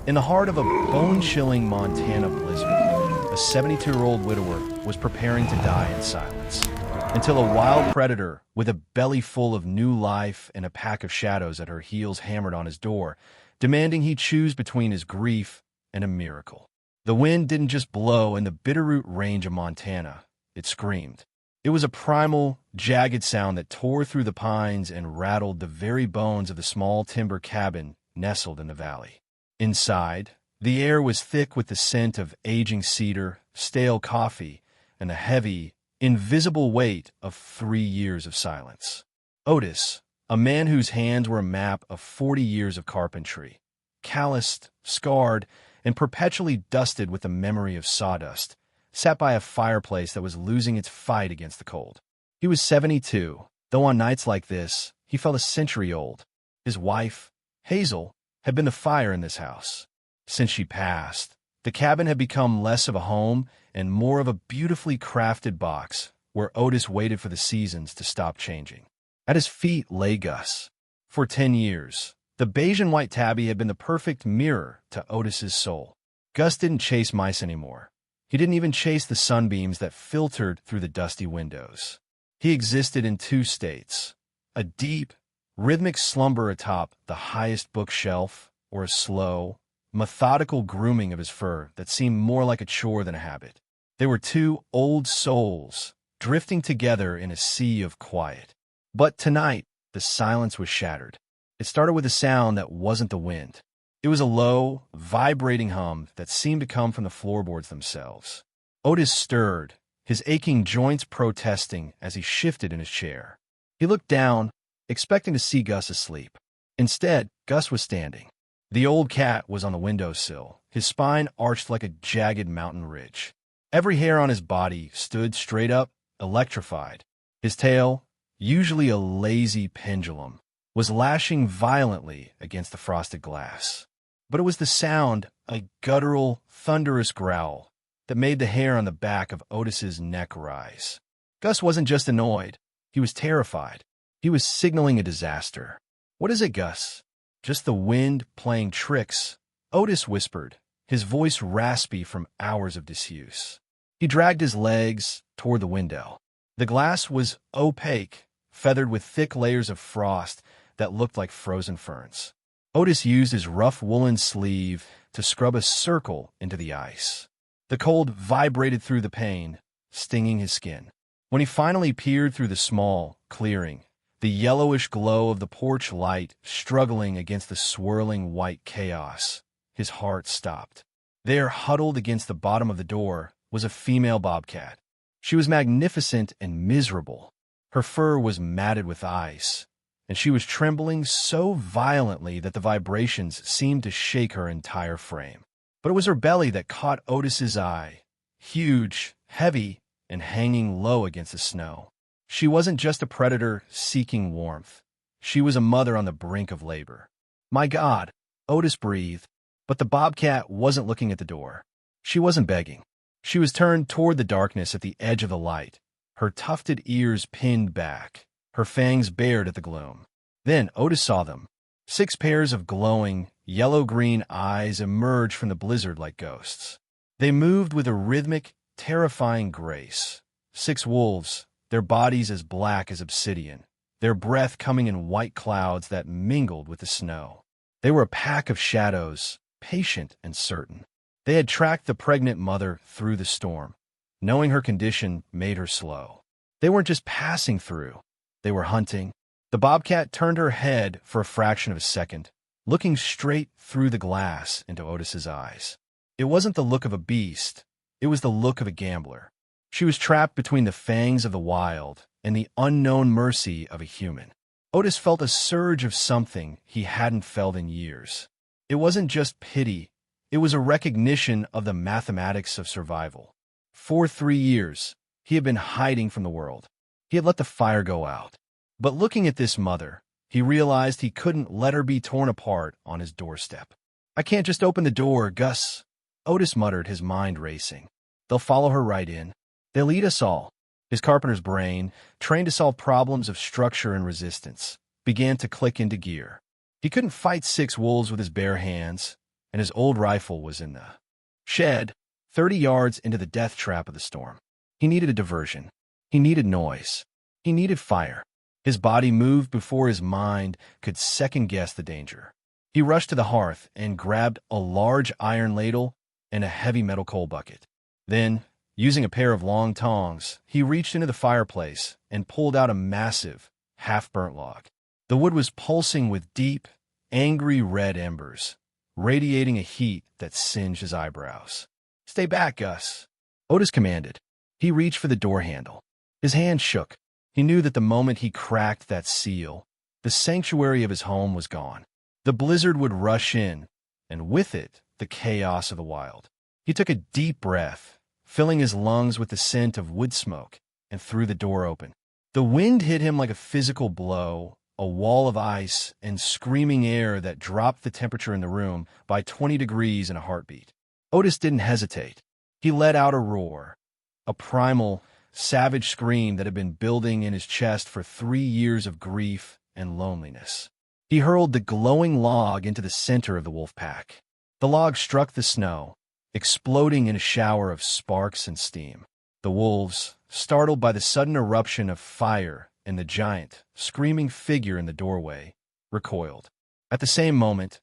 In the heart of a bone-chilling Montana blizzard, a 72-year-old widower was preparing to die in silence, until a wild predator with a belly full of new life and a pack of shadows at her heels hammered on his door, demanding he choose between his grief and a miracle. The wind didn't just blow in the Bitterroot Range of Montana, it screamed. It was a primal, jagged sound that tore through the pines and rattled the very bones of the small timber cabin nestled in the valley. Inside, the air was thick with the scent of aging cedar, stale coffee, and the heavy, invisible weight of 3 years of silence. Otis, a man whose hands were a map of 40 years of carpentry, calloused, scarred, and perpetually dusted with the memory of sawdust, sat by a fireplace that was losing its fight against the cold. He was 72, though on nights like this, he felt a century old. His wife, Hazel, had been the fire in this house. Since she passed, the cabin had become less of a home and more of a beautifully crafted box where Otis waited for the seasons to stop changing. At his feet lay Gus. For 10 years, the beige and white tabby had been the perfect mirror to Otis's soul. Gus didn't chase mice anymore. He didn't even chase the sunbeams that filtered through the dusty windows. He existed in 2 states, a deep, rhythmic slumber atop the highest bookshelf, or a slow, methodical grooming of his fur that seemed more like a chore than a habit. They were 2 old souls, drifting together in a sea of quiet. But tonight, the silence was shattered. It started with a sound that wasn't the wind. It was a low, vibrating hum that seemed to come from the floorboards themselves. Otis stirred, his aching joints protesting as he shifted in his chair. He looked down, expecting to see Gus asleep. Instead, Gus was standing. The old cat was on the windowsill, his spine arched like a jagged mountain ridge. Every hair on his body stood straight up, electrified. His tail, usually a lazy pendulum, was lashing violently against the frosted glass. But it was the sound, a guttural, thunderous growl, that made the hair on the back of Otis's neck rise. Gus wasn't just annoyed. He was terrified. He was signaling a disaster. "What is it, Gus?" "Just the wind playing tricks," Otis whispered, his voice raspy from hours of disuse. He dragged his legs toward the window. The glass was opaque, feathered with thick layers of frost that looked like frozen ferns. Otis used his rough woolen sleeve to scrub a circle into the ice. The cold vibrated through the pane, stinging his skin. When he finally peered through the small clearing, the yellowish glow of the porch light struggling against the swirling white chaos, his heart stopped. There, huddled against the bottom of the door, was a female bobcat. She was magnificent and miserable. Her fur was matted with ice, and she was trembling so violently that the vibrations seemed to shake her entire frame. But it was her belly that caught Otis's eye, huge, heavy, and hanging low against the snow. She wasn't just a predator seeking warmth. She was a mother on the brink of labor. "My God," Otis breathed, but the bobcat wasn't looking at the door. She wasn't begging. She was turned toward the darkness at the edge of the light, her tufted ears pinned back, her fangs bared at the gloom. Then Otis saw them. 6 pairs of glowing, yellow-green eyes emerged from the blizzard like ghosts. They moved with a rhythmic, terrifying grace. 6 wolves, their bodies as black as obsidian, their breath coming in white clouds that mingled with the snow. They were a pack of shadows, patient and certain. They had tracked the pregnant mother through the storm. Knowing her condition made her slow. They weren't just passing through. They were hunting. The bobcat turned her head for a fraction of a second, looking straight through the glass into Otis's eyes. It wasn't the look of a beast. It was the look of a gambler. She was trapped between the fangs of the wild and the unknown mercy of a human. Otis felt a surge of something he hadn't felt in years. It wasn't just pity. It was a recognition of the mathematics of survival. For 3 years, he had been hiding from the world. He had let the fire go out. But looking at this mother, he realized he couldn't let her be torn apart on his doorstep. "I can't just open the door, Gus," Otis muttered, his mind racing. "They'll follow her right in. They'll eat us all." His carpenter's brain, trained to solve problems of structure and resistance, began to click into gear. He couldn't fight 6 wolves with his bare hands, and his old rifle was in the shed, 30 yards into the death trap of the storm. He needed a diversion. He needed noise. He needed fire. His body moved before his mind could second-guess the danger. He rushed to the hearth and grabbed a large iron ladle and a heavy metal coal bucket. Then, using a pair of long tongs, he reached into the fireplace and pulled out a massive, half-burnt log. The wood was pulsing with deep, angry red embers, radiating a heat that singed his eyebrows. "Stay back, Gus," Otis commanded. He reached for the door handle. His hand shook. He knew that the moment he cracked that seal, the sanctuary of his home was gone. The blizzard would rush in, and with it, the chaos of the wild. He took a deep breath, filling his lungs with the scent of wood smoke, and threw the door open. The wind hit him like a physical blow, a wall of ice and screaming air that dropped the temperature in the room by 20 degrees in a heartbeat. Otis didn't hesitate. He let out a roar, a primal, savage scream that had been building in his chest for 3 years of grief and loneliness. He hurled the glowing log into the center of the wolf pack. The log struck the snow, exploding in a shower of sparks and steam. The wolves, startled by the sudden eruption of fire and the giant, screaming figure in the doorway, recoiled. At the same moment,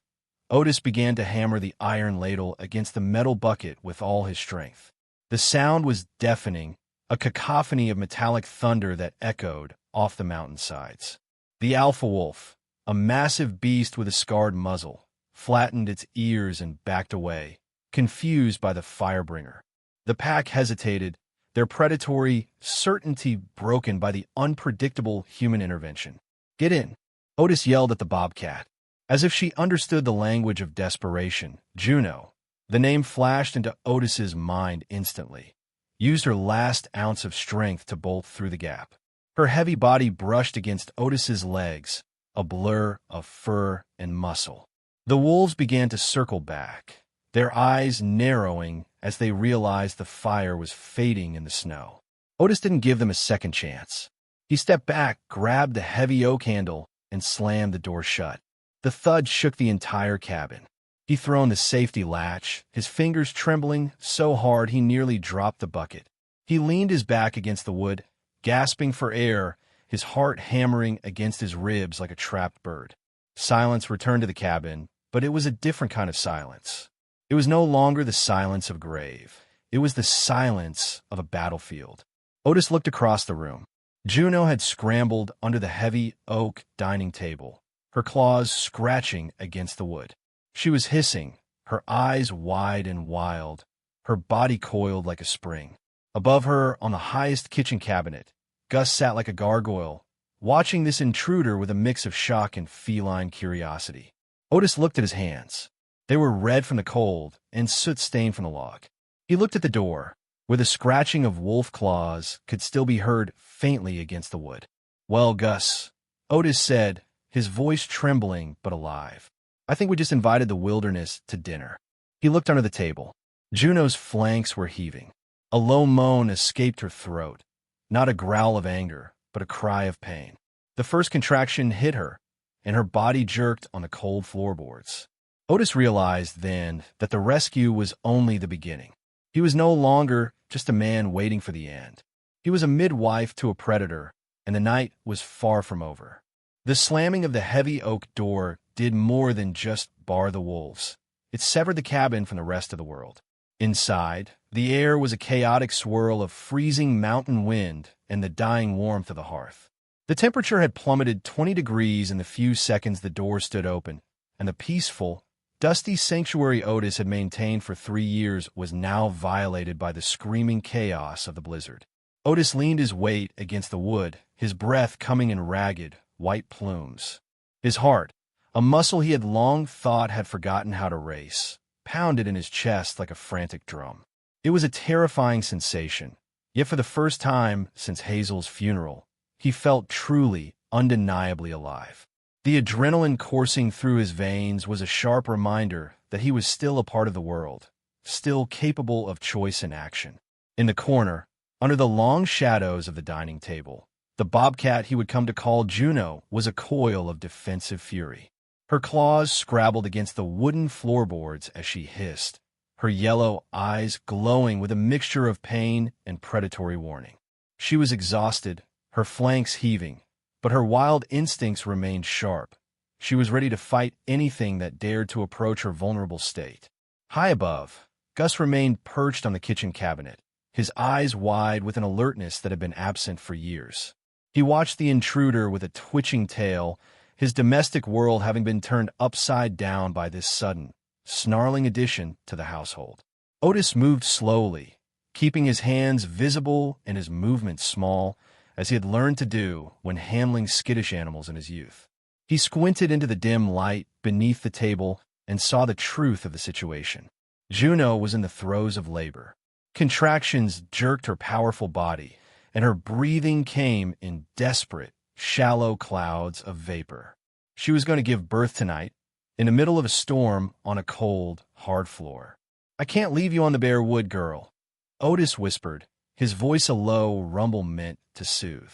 Otis began to hammer the iron ladle against the metal bucket with all his strength. The sound was deafening, a cacophony of metallic thunder that echoed off the mountainsides. The alpha wolf, a massive beast with a scarred muzzle, flattened its ears and backed away, confused by the firebringer. The pack hesitated, their predatory certainty broken by the unpredictable human intervention. "Get in," Otis yelled at the bobcat. As if she understood the language of desperation, Juno, the name flashed into Otis's mind instantly, used her last ounce of strength to bolt through the gap. Her heavy body brushed against Otis's legs, a blur of fur and muscle. The wolves began to circle back, their eyes narrowing as they realized the fire was fading in the snow. Otis didn't give them a second chance. He stepped back, grabbed the heavy oak handle, and slammed the door shut. The thud shook the entire cabin. He thrown the safety latch, his fingers trembling so hard he nearly dropped the bucket. He leaned his back against the wood, gasping for air, his heart hammering against his ribs like a trapped bird. Silence returned to the cabin, but it was a different kind of silence. It was no longer the silence of grave. It was the silence of a battlefield. Otis looked across the room. Juno had scrambled under the heavy oak dining table, her claws scratching against the wood. She was hissing, her eyes wide and wild, her body coiled like a spring. Above her, on the highest kitchen cabinet, Gus sat like a gargoyle, watching this intruder with a mix of shock and feline curiosity. Otis looked at his hands. They were red from the cold and soot-stained from the log. He looked at the door, where the scratching of wolf claws could still be heard faintly against the wood. "Well, Gus," Otis said, his voice trembling but alive, "I think we just invited the wilderness to dinner." He looked under the table. Juno's flanks were heaving. A low moan escaped her throat, not a growl of anger, but a cry of pain. The first contraction hit her, and her body jerked on the cold floorboards. Otis realized then that the rescue was only the beginning. He was no longer just a man waiting for the end. He was a midwife to a predator, and the night was far from over. The slamming of the heavy oak door did more than just bar the wolves. It severed the cabin from the rest of the world. Inside, the air was a chaotic swirl of freezing mountain wind and the dying warmth of the hearth. The temperature had plummeted 20 degrees in the few seconds the door stood open, and the peaceful, dusty sanctuary Otis had maintained for 3 years was now violated by the screaming chaos of the blizzard. Otis leaned his weight against the wood, his breath coming in ragged, white plumes. His heart, a muscle he had long thought had forgotten how to race, pounded in his chest like a frantic drum. It was a terrifying sensation, yet for the first time since Hazel's funeral, he felt truly, undeniably alive. The adrenaline coursing through his veins was a sharp reminder that he was still a part of the world, still capable of choice and action. In the corner, under the long shadows of the dining table, the bobcat he would come to call Juno was a coil of defensive fury. Her claws scrabbled against the wooden floorboards as she hissed, her yellow eyes glowing with a mixture of pain and predatory warning. She was exhausted, her flanks heaving, but her wild instincts remained sharp. She was ready to fight anything that dared to approach her vulnerable state. High above, Gus remained perched on the kitchen cabinet, his eyes wide with an alertness that had been absent for years. He watched the intruder with a twitching tail, his domestic world having been turned upside down by this sudden, snarling addition to the household. Otis moved slowly, keeping his hands visible and his movements small, as he had learned to do when handling skittish animals in his youth. He squinted into the dim light beneath the table and saw the truth of the situation. Juno was in the throes of labor. Contractions jerked her powerful body, and her breathing came in desperate, shallow clouds of vapor. She was going to give birth tonight, in the middle of a storm on a cold, hard floor. "I can't leave you on the bare wood, girl," Otis whispered, his voice a low rumble meant to soothe.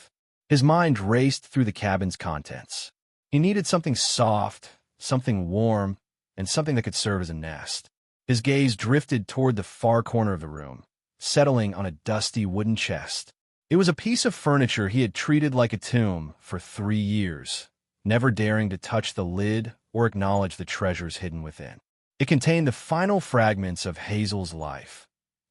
His mind raced through the cabin's contents. He needed something soft, something warm, and something that could serve as a nest. His gaze drifted toward the far corner of the room, settling on a dusty wooden chest. It was a piece of furniture he had treated like a tomb for 3 years, never daring to touch the lid or acknowledge the treasures hidden within. It contained the final fragments of Hazel's life,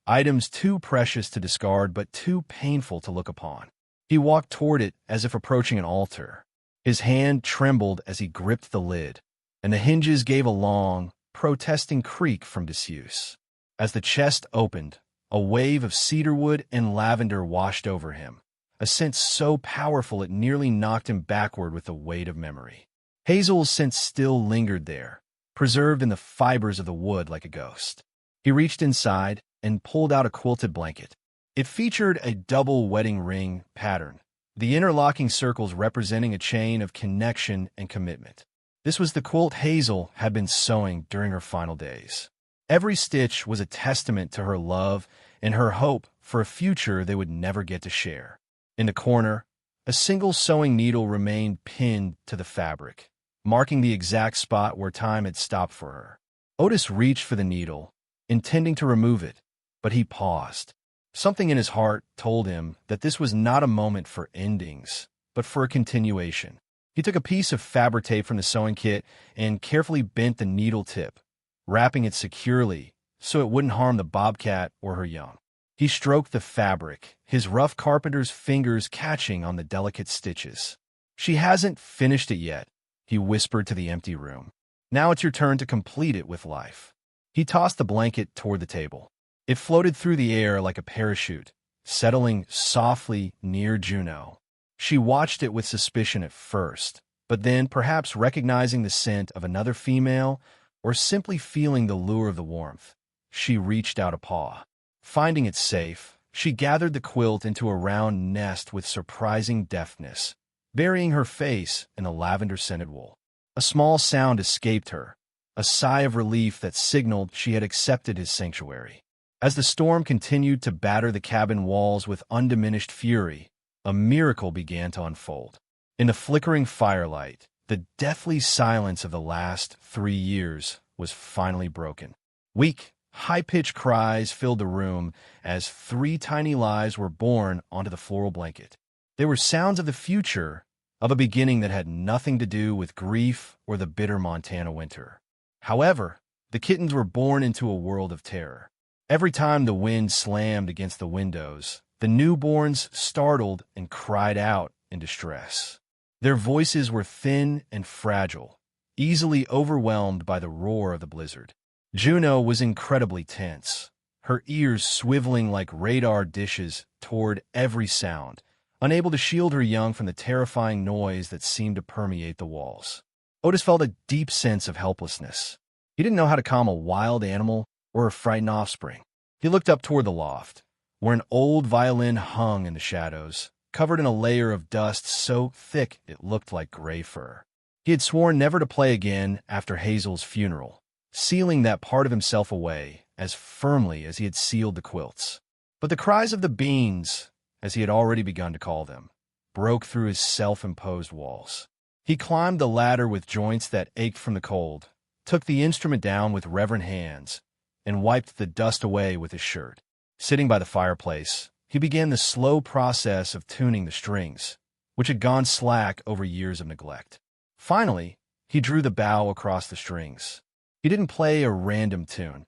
items too precious to discard but too painful to look upon. He walked toward it as if approaching an altar. His hand trembled as he gripped the lid, and the hinges gave a long, protesting creak from disuse. As the chest opened, a wave of cedarwood and lavender washed over him, a scent so powerful it nearly knocked him backward with the weight of memory. Hazel's scent still lingered there, preserved in the fibers of the wood like a ghost. He reached inside and pulled out a quilted blanket. It featured a double wedding ring pattern, the interlocking circles representing a chain of connection and commitment. This was the quilt Hazel had been sewing during her final days. Every stitch was a testament to her love and her hope for a future they would never get to share. In the corner, a single sewing needle remained pinned to the fabric, marking the exact spot where time had stopped for her. Otis reached for the needle, intending to remove it, but he paused. Something in his heart told him that this was not a moment for endings, but for a continuation. He took a piece of fabric tape from the sewing kit and carefully bent the needle tip, wrapping it securely so it wouldn't harm the bobcat or her young. He stroked the fabric, his rough carpenter's fingers catching on the delicate stitches. "She hasn't finished it yet," he whispered to the empty room. "Now it's your turn to complete it with life." He tossed the blanket toward the table. It floated through the air like a parachute, settling softly near Juno. She watched it with suspicion at first, but then, perhaps recognizing the scent of another female or simply feeling the lure of the warmth, she reached out a paw. Finding it safe, she gathered the quilt into a round nest with surprising deftness, burying her face in the lavender-scented wool. A small sound escaped her, a sigh of relief that signaled she had accepted his sanctuary. As the storm continued to batter the cabin walls with undiminished fury, a miracle began to unfold. In the flickering firelight, the deathly silence of the last 3 years was finally broken. Weak, high-pitched cries filled the room as 3 tiny lives were born onto the floral blanket. They were sounds of the future, of a beginning that had nothing to do with grief or the bitter Montana winter. However, the kittens were born into a world of terror. Every time the wind slammed against the windows, the newborns startled and cried out in distress. Their voices were thin and fragile, easily overwhelmed by the roar of the blizzard. Juno was incredibly tense, her ears swiveling like radar dishes toward every sound, unable to shield her young from the terrifying noise that seemed to permeate the walls. Otis felt a deep sense of helplessness. He didn't know how to calm a wild animal or a frightened offspring. He looked up toward the loft, where an old violin hung in the shadows, covered in a layer of dust so thick it looked like gray fur. He had sworn never to play again after Hazel's funeral, sealing that part of himself away as firmly as he had sealed the quilts. But the cries of the beans, as he had already begun to call them, broke through his self-imposed walls. He climbed the ladder with joints that ached from the cold, took the instrument down with reverent hands, and wiped the dust away with his shirt. Sitting by the fireplace, he began the slow process of tuning the strings, which had gone slack over years of neglect. Finally, he drew the bow across the strings. He didn't play a random tune.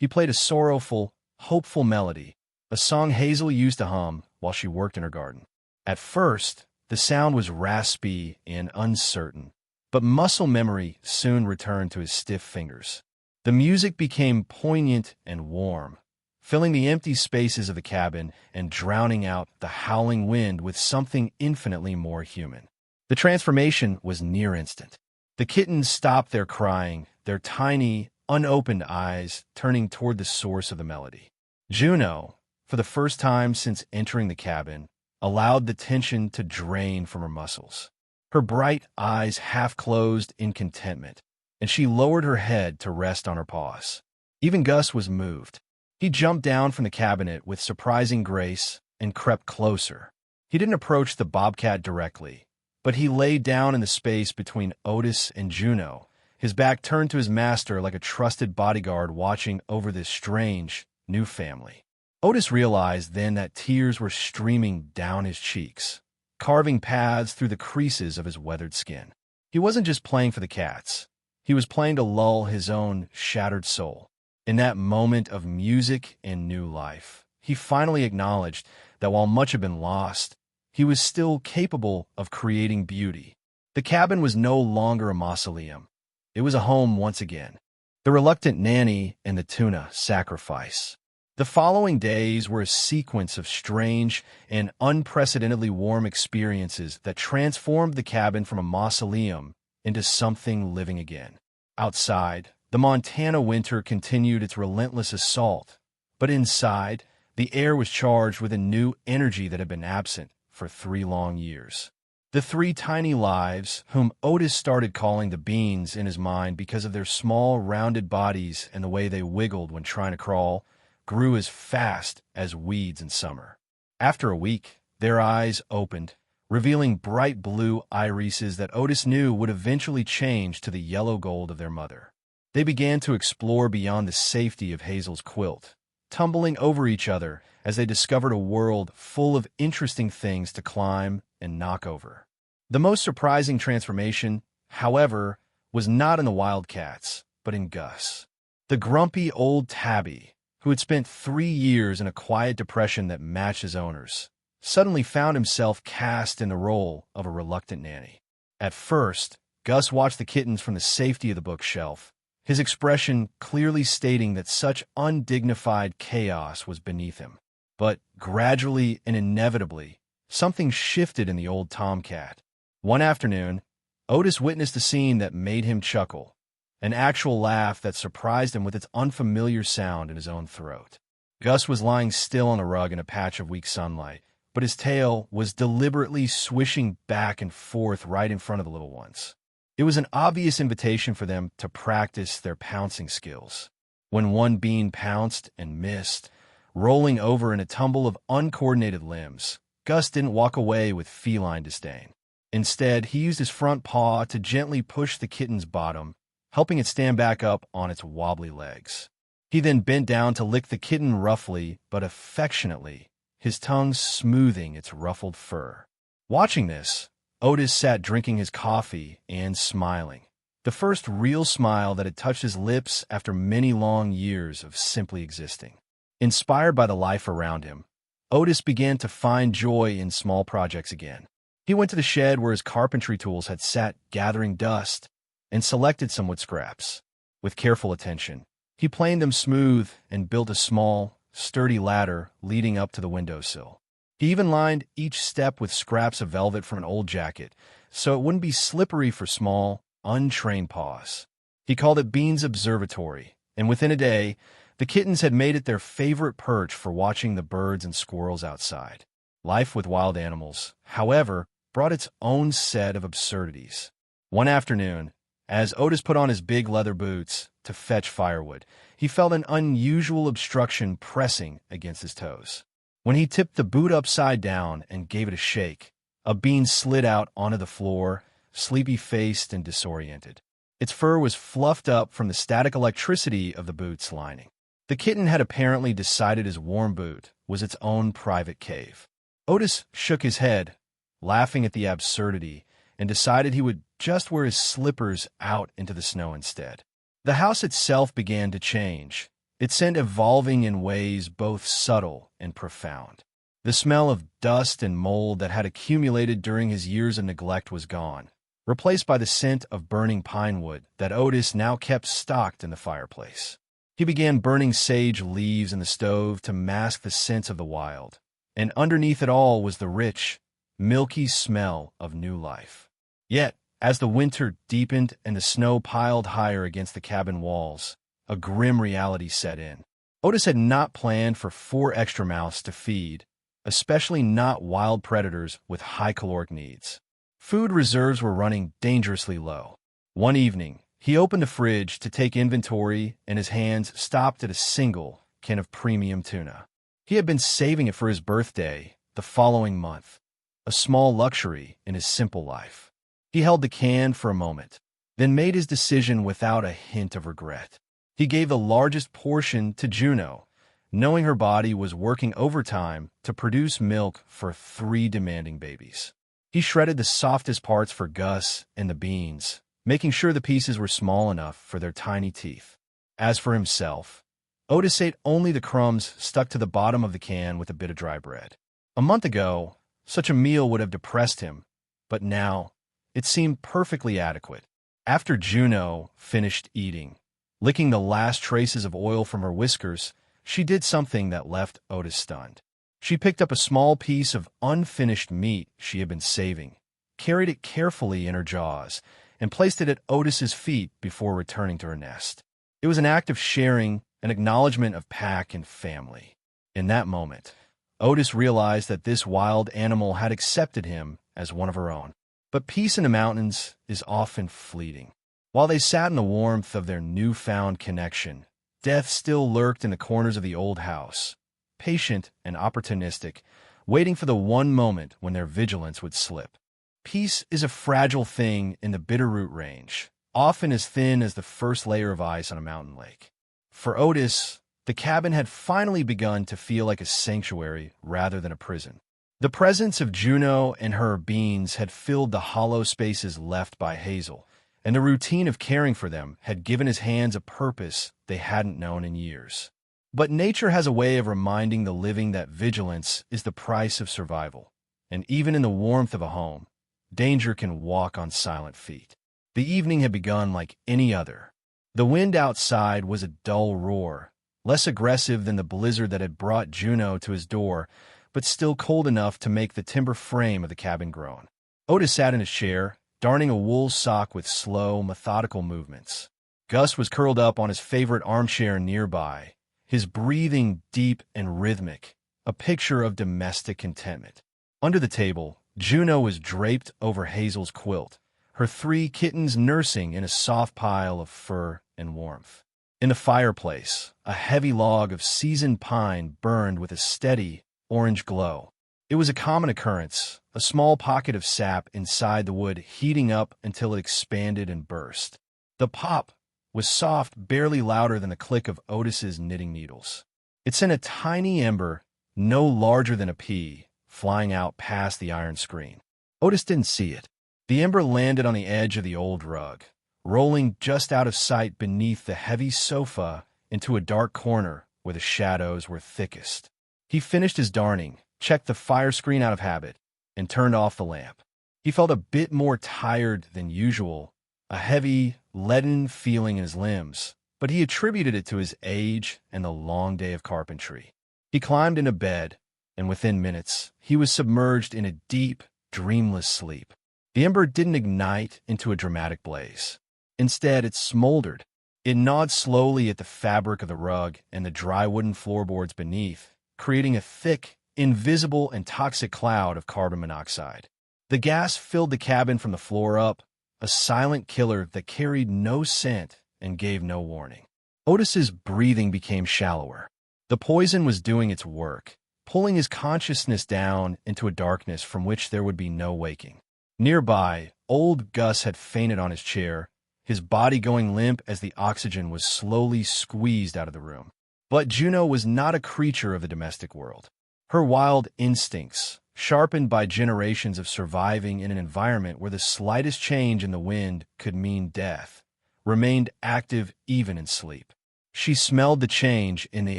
He played a sorrowful, hopeful melody, a song Hazel used to hum while she worked in her garden. At first, the sound was raspy and uncertain, but muscle memory soon returned to his stiff fingers. The music became poignant and warm, filling the empty spaces of the cabin and drowning out the howling wind with something infinitely more human. The transformation was near instant. The kittens stopped their crying, their tiny, unopened eyes turning toward the source of the melody. Juno, for the first time since entering the cabin, allowed the tension to drain from her muscles. Her bright eyes half closed in contentment, and she lowered her head to rest on her paws. Even Gus was moved. He jumped down from the cabinet with surprising grace and crept closer. He didn't approach the bobcat directly, but he lay down in the space between Otis and Juno, his back turned to his master like a trusted bodyguard watching over this strange, new family. Otis realized then that tears were streaming down his cheeks, carving paths through the creases of his weathered skin. He wasn't just playing for the cats. He was playing to lull his own shattered soul. In that moment of music and new life, he finally acknowledged that while much had been lost, he was still capable of creating beauty. The cabin was no longer a mausoleum. It was a home once again. The reluctant nanny and the tuna sacrifice. The following days were a sequence of strange and unprecedentedly warm experiences that transformed the cabin from a mausoleum into something living again. Outside, the Montana winter continued its relentless assault, but inside, the air was charged with a new energy that had been absent for 3 long years. The 3 tiny lives, whom Otis started calling the beans in his mind because of their small, rounded bodies and the way they wiggled when trying to crawl, grew as fast as weeds in summer. After a week, their eyes opened, revealing bright blue irises that Otis knew would eventually change to the yellow gold of their mother. They began to explore beyond the safety of Hazel's quilt, tumbling over each other as they discovered a world full of interesting things to climb and knock over. The most surprising transformation, however, was not in the wildcats, but in Gus. The grumpy old tabby, who had spent 3 years in a quiet depression that matched his owner's, suddenly found himself cast in the role of a reluctant nanny. At first, Gus watched the kittens from the safety of the bookshelf, his expression clearly stating that such undignified chaos was beneath him. But gradually and inevitably, something shifted in the old tomcat. One afternoon, Otis witnessed a scene that made him chuckle, an actual laugh that surprised him with its unfamiliar sound in his own throat. Gus was lying still on a rug in a patch of weak sunlight, but his tail was deliberately swishing back and forth right in front of the little ones. It was an obvious invitation for them to practice their pouncing skills. When one bean pounced and missed, rolling over in a tumble of uncoordinated limbs, Gus didn't walk away with feline disdain. Instead, he used his front paw to gently push the kitten's bottom, helping it stand back up on its wobbly legs. He then bent down to lick the kitten roughly but affectionately, his tongue smoothing its ruffled fur. Watching this, Otis sat drinking his coffee and smiling, the first real smile that had touched his lips after many long years of simply existing. Inspired by the life around him, Otis began to find joy in small projects again. He went to the shed where his carpentry tools had sat gathering dust and selected some wood scraps. With careful attention, he planed them smooth and built a small, sturdy ladder leading up to the windowsill. He even lined each step with scraps of velvet from an old jacket, so it wouldn't be slippery for small, untrained paws. He called it Bean's Observatory, and within a day, the kittens had made it their favorite perch for watching the birds and squirrels outside. Life with wild animals, however, brought its own set of absurdities. One afternoon, as Otis put on his big leather boots to fetch firewood, he felt an unusual obstruction pressing against his toes. When he tipped the boot upside down and gave it a shake, a bean slid out onto the floor, sleepy-faced and disoriented. Its fur was fluffed up from the static electricity of the boot's lining. The kitten had apparently decided his warm boot was its own private cave. Otis shook his head, laughing at the absurdity, and decided he would just wear his slippers out into the snow instead. The house itself began to change, its scent evolving in ways both subtle and profound. The smell of dust and mold that had accumulated during his years of neglect was gone, replaced by the scent of burning pine wood that Otis now kept stocked in the fireplace. He began burning sage leaves in the stove to mask the scents of the wild, and underneath it all was the rich, milky smell of new life. Yet, as the winter deepened and the snow piled higher against the cabin walls, a grim reality set in. Otis had not planned for 4 extra mouths to feed, especially not wild predators with high caloric needs. Food reserves were running dangerously low. One evening, he opened the fridge to take inventory, and his hands stopped at a single can of premium tuna. He had been saving it for his birthday the following month, a small luxury in his simple life. He held the can for a moment, then made his decision without a hint of regret. He gave the largest portion to Juno, knowing her body was working overtime to produce milk for 3 demanding babies. He shredded the softest parts for Gus and the beans, making sure the pieces were small enough for their tiny teeth. As for himself, Otis ate only the crumbs stuck to the bottom of the can with a bit of dry bread. A month ago, such a meal would have depressed him, but now it seemed perfectly adequate. After Juno finished eating, licking the last traces of oil from her whiskers, she did something that left Otis stunned. She picked up a small piece of unfinished meat she had been saving, carried it carefully in her jaws, and placed it at Otis's feet before returning to her nest. It was an act of sharing, an acknowledgment of pack and family. In that moment, Otis realized that this wild animal had accepted him as one of her own. But peace in the mountains is often fleeting. While they sat in the warmth of their newfound connection, death still lurked in the corners of the old house, patient and opportunistic, waiting for the one moment when their vigilance would slip. Peace is a fragile thing in the Bitterroot Range, often as thin as the first layer of ice on a mountain lake. For Otis, the cabin had finally begun to feel like a sanctuary rather than a prison. The presence of Juno and her beans had filled the hollow spaces left by Hazel, and the routine of caring for them had given his hands a purpose they hadn't known in years. But nature has a way of reminding the living that vigilance is the price of survival, and even in the warmth of a home, danger can walk on silent feet. The evening had begun like any other. The wind outside was a dull roar, less aggressive than the blizzard that had brought Juno to his door, but still cold enough to make the timber frame of the cabin groan. Otis sat in his chair, darning a wool sock with slow, methodical movements. Gus was curled up on his favorite armchair nearby, his breathing deep and rhythmic, a picture of domestic contentment. Under the table, Juno was draped over Hazel's quilt, her 3 kittens nursing in a soft pile of fur and warmth. In the fireplace, a heavy log of seasoned pine burned with a steady, orange glow. It was a common occurrence, a small pocket of sap inside the wood heating up until it expanded and burst. The pop was soft, barely louder than the click of Otis's knitting needles. It sent a tiny ember, no larger than a pea, flying out past the iron screen. Otis didn't see it. The ember landed on the edge of the old rug, rolling just out of sight beneath the heavy sofa into a dark corner where the shadows were thickest. He finished his darning, checked the fire screen out of habit, and turned off the lamp. He felt a bit more tired than usual, a heavy, leaden feeling in his limbs, but he attributed it to his age and the long day of carpentry. He climbed into bed, and within minutes, he was submerged in a deep, dreamless sleep. The ember didn't ignite into a dramatic blaze. Instead, it smoldered. It gnawed slowly at the fabric of the rug and the dry wooden floorboards beneath, creating a thick, invisible, and toxic cloud of carbon monoxide. The gas filled the cabin from the floor up, a silent killer that carried no scent and gave no warning. Otis's breathing became shallower. The poison was doing its work, pulling his consciousness down into a darkness from which there would be no waking. Nearby, Old Gus had fainted on his chair, his body going limp as the oxygen was slowly squeezed out of the room. But Juno was not a creature of the domestic world. Her wild instincts, sharpened by generations of surviving in an environment where the slightest change in the wind could mean death, remained active even in sleep. She smelled the change in the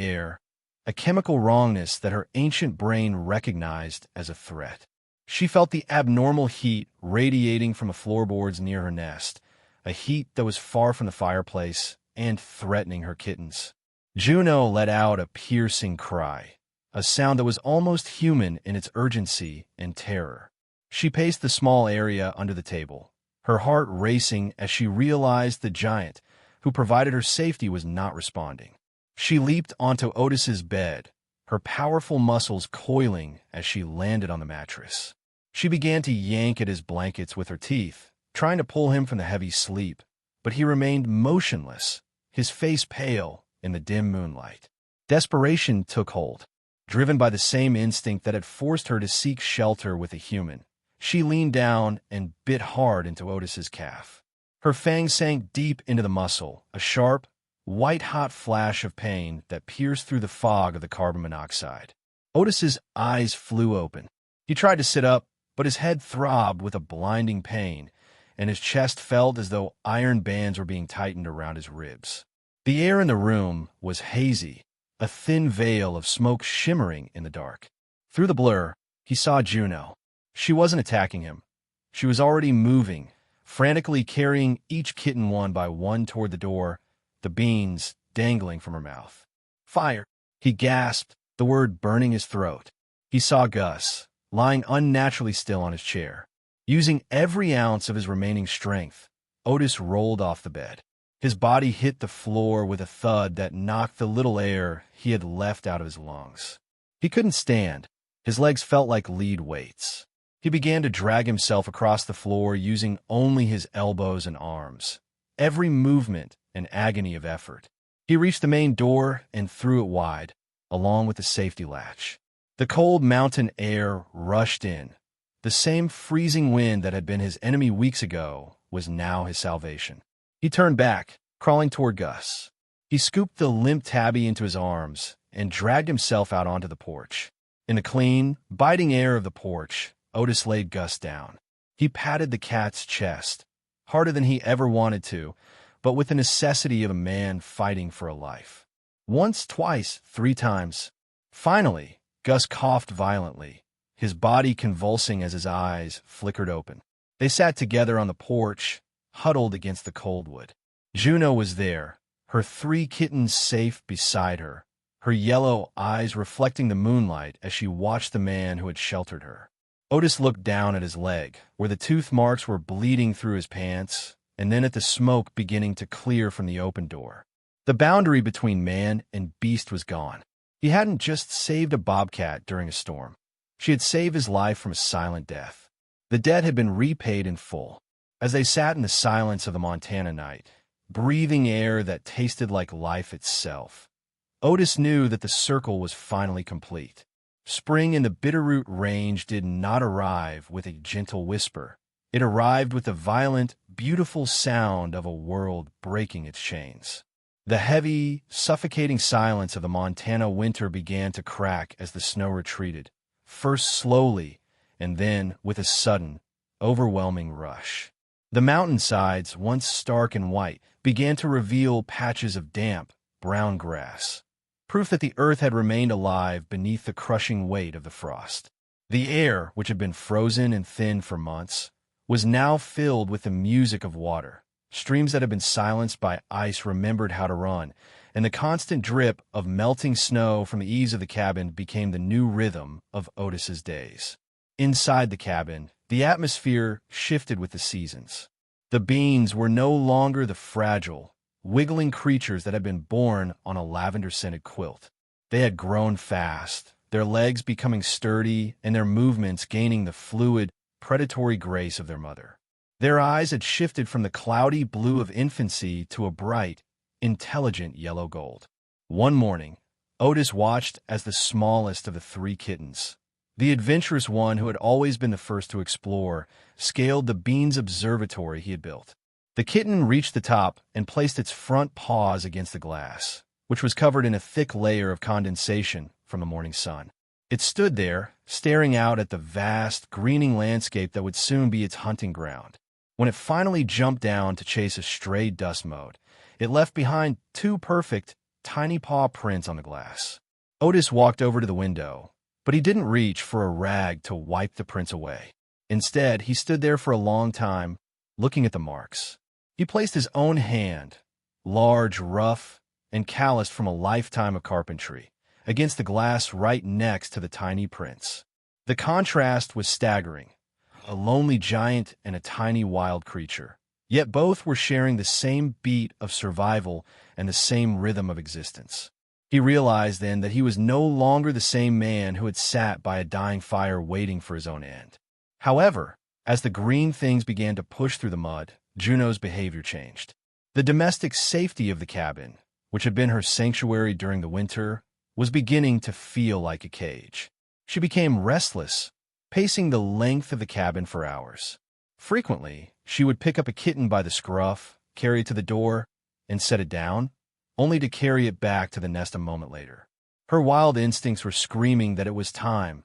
air, a chemical wrongness that her ancient brain recognized as a threat. She felt the abnormal heat radiating from the floorboards near her nest, a heat that was far from the fireplace and threatening her kittens. Juno let out a piercing cry, a sound that was almost human in its urgency and terror. She paced the small area under the table, her heart racing as she realized the giant who provided her safety was not responding. She leaped onto Otis's bed, her powerful muscles coiling as she landed on the mattress. She began to yank at his blankets with her teeth, trying to pull him from the heavy sleep, but he remained motionless, his face pale in the dim moonlight. Desperation took hold. Driven by the same instinct that had forced her to seek shelter with a human, she leaned down and bit hard into Otis's calf. Her fangs sank deep into the muscle, a sharp, white-hot flash of pain that pierced through the fog of the carbon monoxide. Otis's eyes flew open. He tried to sit up, but his head throbbed with a blinding pain, and his chest felt as though iron bands were being tightened around his ribs. The air in the room was hazy, a thin veil of smoke shimmering in the dark. Through the blur, he saw Juno. She wasn't attacking him. She was already moving, frantically carrying each kitten one by one toward the door, the beans dangling from her mouth. Fire! He gasped, the word burning his throat. He saw Gus, lying unnaturally still on his chair. Using every ounce of his remaining strength, Otis rolled off the bed. His body hit the floor with a thud that knocked the little air he had left out of his lungs. He couldn't stand. His legs felt like lead weights. He began to drag himself across the floor using only his elbows and arms, every movement an agony of effort. He reached the main door and threw it wide, along with the safety latch. The cold mountain air rushed in. The same freezing wind that had been his enemy weeks ago was now his salvation. He turned back, crawling toward Gus. He scooped the limp tabby into his arms and dragged himself out onto the porch. In the clean, biting air of the porch, Otis laid Gus down. He patted the cat's chest, harder than he ever wanted to, but with the necessity of a man fighting for a life. Once, twice, 3 times. Finally, Gus coughed violently, his body convulsing as his eyes flickered open. They sat together on the porch, huddled against the cold wood. Juno was there, her 3 kittens safe beside her, her yellow eyes reflecting the moonlight as she watched the man who had sheltered her. Otis looked down at his leg, where the tooth marks were bleeding through his pants, and then at the smoke beginning to clear from the open door. The boundary between man and beast was gone. He hadn't just saved a bobcat during a storm. She had saved his life from a silent death. The debt had been repaid in full. As they sat in the silence of the Montana night, breathing air that tasted like life itself, Otis knew that the circle was finally complete. Spring in the Bitterroot Range did not arrive with a gentle whisper. It arrived with the violent, beautiful sound of a world breaking its chains. The heavy, suffocating silence of the Montana winter began to crack as the snow retreated, first slowly and then with a sudden, overwhelming rush. The mountainsides, once stark and white, began to reveal patches of damp, brown grass, proof that the earth had remained alive beneath the crushing weight of the frost. The air, which had been frozen and thin for months, was now filled with the music of water. Streams that had been silenced by ice remembered how to run, and the constant drip of melting snow from the eaves of the cabin became the new rhythm of Otis's days. Inside the cabin, the atmosphere shifted with the seasons. The beans were no longer the fragile, wiggling creatures that had been born on a lavender-scented quilt. They had grown fast, their legs becoming sturdy and their movements gaining the fluid, predatory grace of their mother. Their eyes had shifted from the cloudy blue of infancy to a bright, intelligent yellow gold. One morning, Otis watched as the smallest of the 3 kittens, The adventurous one who had always been the first to explore scaled the beans observatory he had built. The kitten reached the top and placed its front paws against the glass, which was covered in a thick layer of condensation from the morning sun. It stood there, staring out at the vast, greening landscape that would soon be its hunting ground. When it finally jumped down to chase a stray dust mote, it left behind two perfect, tiny paw prints on the glass. Otis walked over to the window, but he didn't reach for a rag to wipe the prints away. Instead, he stood there for a long time, looking at the marks. He placed his own hand, large, rough, and calloused from a lifetime of carpentry, against the glass right next to the tiny prints. The contrast was staggering, a lonely giant and a tiny wild creature. Yet both were sharing the same beat of survival and the same rhythm of existence. He realized then that he was no longer the same man who had sat by a dying fire waiting for his own end. However, as the green things began to push through the mud, Juno's behavior changed. The domestic safety of the cabin, which had been her sanctuary during the winter, was beginning to feel like a cage. She became restless, pacing the length of the cabin for hours. Frequently, she would pick up a kitten by the scruff, carry it to the door, and set it down, only to carry it back to the nest a moment later. Her wild instincts were screaming that it was time.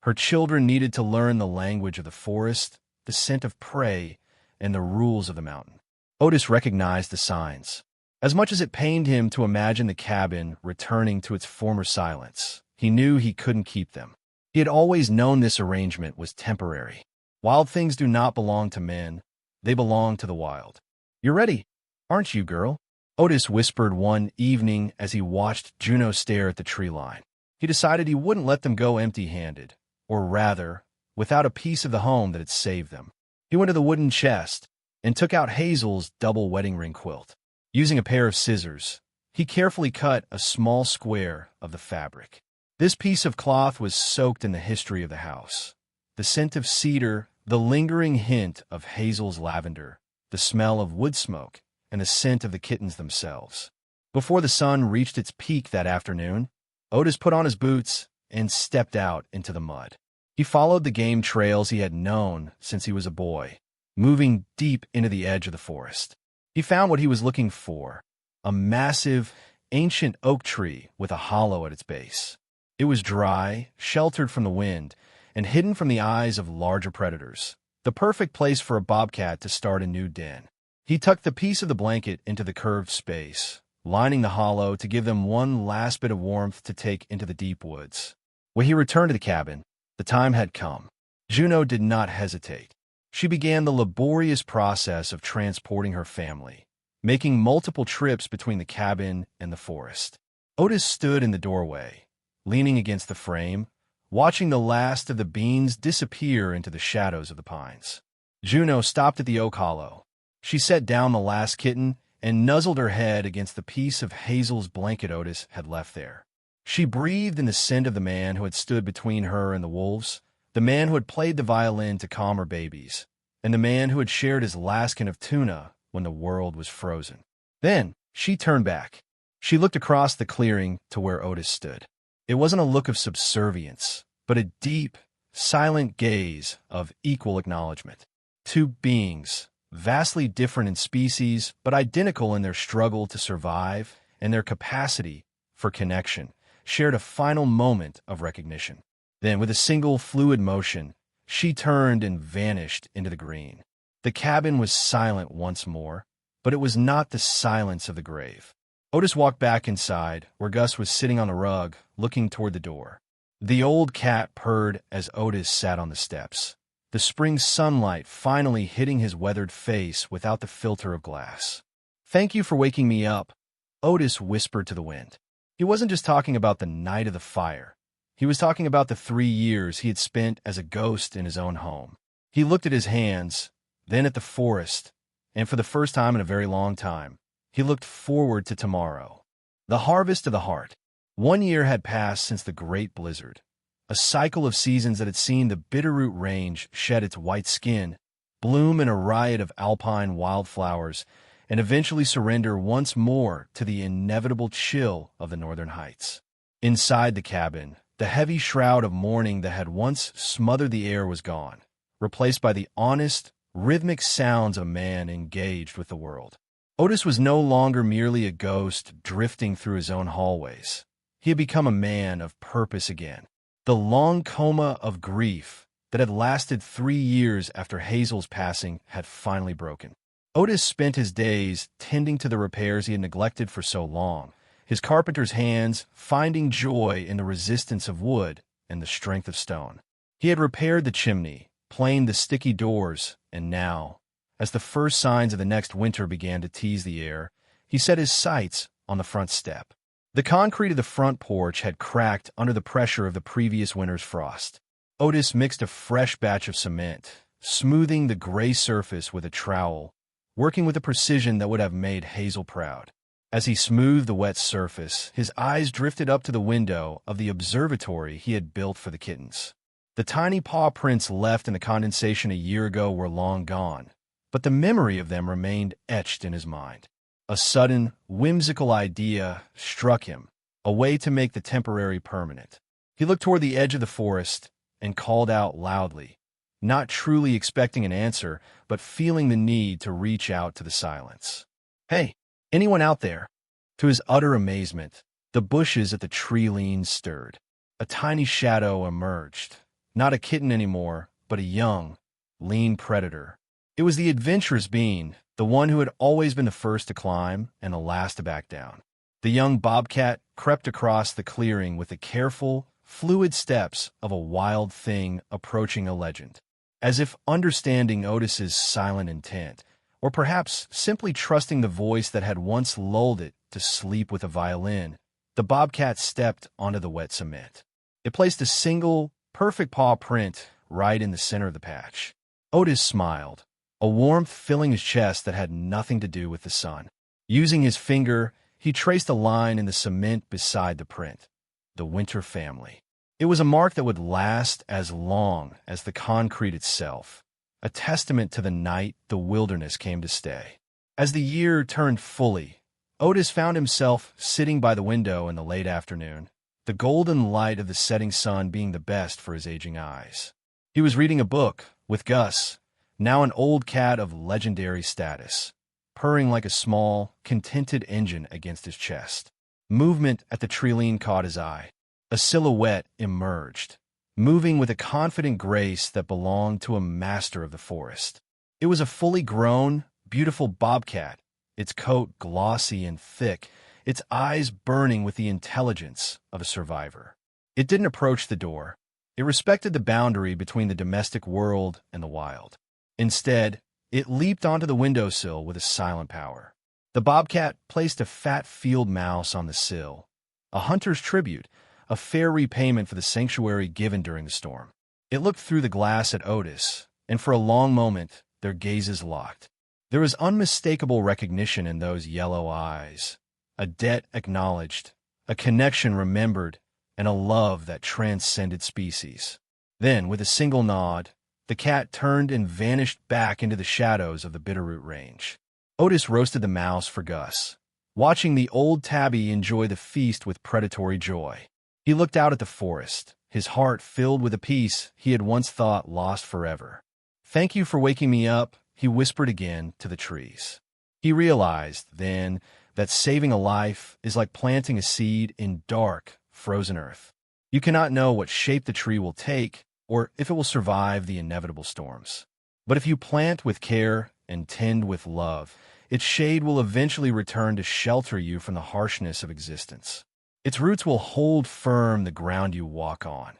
Her children needed to learn the language of the forest, the scent of prey, and the rules of the mountain. Otis recognized the signs. As much as it pained him to imagine the cabin returning to its former silence, he knew he couldn't keep them. He had always known this arrangement was temporary. Wild things do not belong to men. They belong to the wild. "You're ready, aren't you, girl?" Otis whispered one evening as he watched Juno stare at the tree line. He decided he wouldn't let them go empty-handed, or rather, without a piece of the home that had saved them. He went to the wooden chest and took out Hazel's double wedding ring quilt. Using a pair of scissors, he carefully cut a small square of the fabric. This piece of cloth was soaked in the history of the house. The scent of cedar, the lingering hint of Hazel's lavender, the smell of wood smoke, and the scent of the kittens themselves. Before the sun reached its peak that afternoon, Otis put on his boots and stepped out into the mud. He followed the game trails he had known since he was a boy, moving deep into the edge of the forest. He found what he was looking for, a massive, ancient oak tree with a hollow at its base. It was dry, sheltered from the wind, and hidden from the eyes of larger predators, the perfect place for a bobcat to start a new den. He tucked the piece of the blanket into the curved space, lining the hollow to give them one last bit of warmth to take into the deep woods. When he returned to the cabin, the time had come. Juno did not hesitate. She began the laborious process of transporting her family, making multiple trips between the cabin and the forest. Otis stood in the doorway, leaning against the frame, watching the last of the beans disappear into the shadows of the pines. Juno stopped at the oak hollow. She set down the last kitten and nuzzled her head against the piece of Hazel's blanket Otis had left there. She breathed in the scent of the man who had stood between her and the wolves, the man who had played the violin to calm her babies, and the man who had shared his last can of tuna when the world was frozen. Then she turned back. She looked across the clearing to where Otis stood. It wasn't a look of subservience, but a deep, silent gaze of equal acknowledgment. Two beings, vastly different in species, but identical in their struggle to survive and their capacity for connection, shared a final moment of recognition. Then, with a single fluid motion, she turned and vanished into the green. The cabin was silent once more, but it was not the silence of the grave. Otis walked back inside, where Gus was sitting on a rug, looking toward the door. The old cat purred as Otis sat on the steps, the spring sunlight finally hitting his weathered face without the filter of glass. "Thank you for waking me up," Otis whispered to the wind. He wasn't just talking about the night of the fire. He was talking about the 3 years he had spent as a ghost in his own home. He looked at his hands, then at the forest, and for the first time in a very long time, he looked forward to tomorrow. The harvest of the heart. 1 year had passed since the great blizzard, a cycle of seasons that had seen the Bitterroot Range shed its white skin, bloom in a riot of alpine wildflowers, and eventually surrender once more to the inevitable chill of the northern heights. Inside the cabin, The heavy shroud of mourning that had once smothered the air was gone, replaced by the honest, rhythmic sounds of a man engaged with the world. Otis was no longer merely a ghost drifting through his own hallways. He had become a man of purpose again. The long coma of grief that had lasted 3 years after Hazel's passing had finally broken. Otis spent his days tending to the repairs he had neglected for so long, his carpenter's hands finding joy in the resistance of wood and the strength of stone. He had repaired the chimney, planed the sticky doors, and now, as the first signs of the next winter began to tease the air, he set his sights on the front step. The concrete of the front porch had cracked under the pressure of the previous winter's frost. Otis mixed a fresh batch of cement, smoothing the gray surface with a trowel, working with a precision that would have made Hazel proud. As he smoothed the wet surface, his eyes drifted up to the window of the observatory he had built for the kittens. The tiny paw prints left in the condensation a year ago were long gone, but the memory of them remained etched in his mind. A sudden, whimsical idea struck him, a way to make the temporary permanent. He looked toward the edge of the forest and called out loudly, not truly expecting an answer, but feeling the need to reach out to the silence. "Hey, anyone out there?" To his utter amazement, the bushes at the tree lean stirred. A tiny shadow emerged, not a kitten anymore, but a young, lean predator. It was the adventurous being, the one who had always been the first to climb and the last to back down. The young bobcat crept across the clearing with the careful, fluid steps of a wild thing approaching a legend. As if understanding Otis's silent intent, or perhaps simply trusting the voice that had once lulled it to sleep with a violin, the bobcat stepped onto the wet cement. It placed a single, perfect paw print right in the center of the patch. Otis smiled, a warmth filling his chest that had nothing to do with the sun. Using his finger, he traced a line in the cement beside the print. The Winter family. It was a mark that would last as long as the concrete itself, a testament to the night the wilderness came to stay. As the year turned fully, Otis found himself sitting by the window in the late afternoon, the golden light of the setting sun being the best for his aging eyes. He was reading a book with Gus, now an old cat of legendary status, purring like a small, contented engine against his chest. Movement at the tree caught his eye. A silhouette emerged, moving with a confident grace that belonged to a master of the forest. It was a fully grown, beautiful bobcat, its coat glossy and thick, its eyes burning with the intelligence of a survivor. It didn't approach the door. It respected the boundary between the domestic world and the wild. Instead, it leaped onto the windowsill with a silent power. The bobcat placed a fat field mouse on the sill, a hunter's tribute, a fair repayment for the sanctuary given during the storm. It looked through the glass at Otis, and for a long moment their gazes locked. There was unmistakable recognition in those yellow eyes, a debt acknowledged, a connection remembered, and a love that transcended species. Then, with a single nod, the cat turned and vanished back into the shadows of the Bitterroot Range. Otis roasted the mouse for Gus, watching the old tabby enjoy the feast with predatory joy. He looked out at the forest, his heart filled with a peace he had once thought lost forever. "Thank you for waking me up," he whispered again to the trees. He realized, then, that saving a life is like planting a seed in dark, frozen earth. You cannot know what shape the tree will take or if it will survive the inevitable storms. But if you plant with care and tend with love, its shade will eventually return to shelter you from the harshness of existence. Its roots will hold firm the ground you walk on,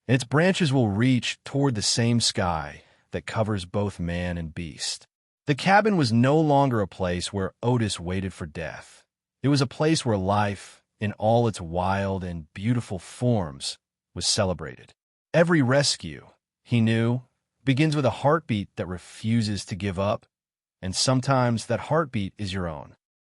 and its branches will reach toward the same sky that covers both man and beast. The cabin was no longer a place where Otis waited for death. It was a place where life, in all its wild and beautiful forms, was celebrated. Every rescue, he knew, begins with a heartbeat that refuses to give up, and sometimes that heartbeat is your own.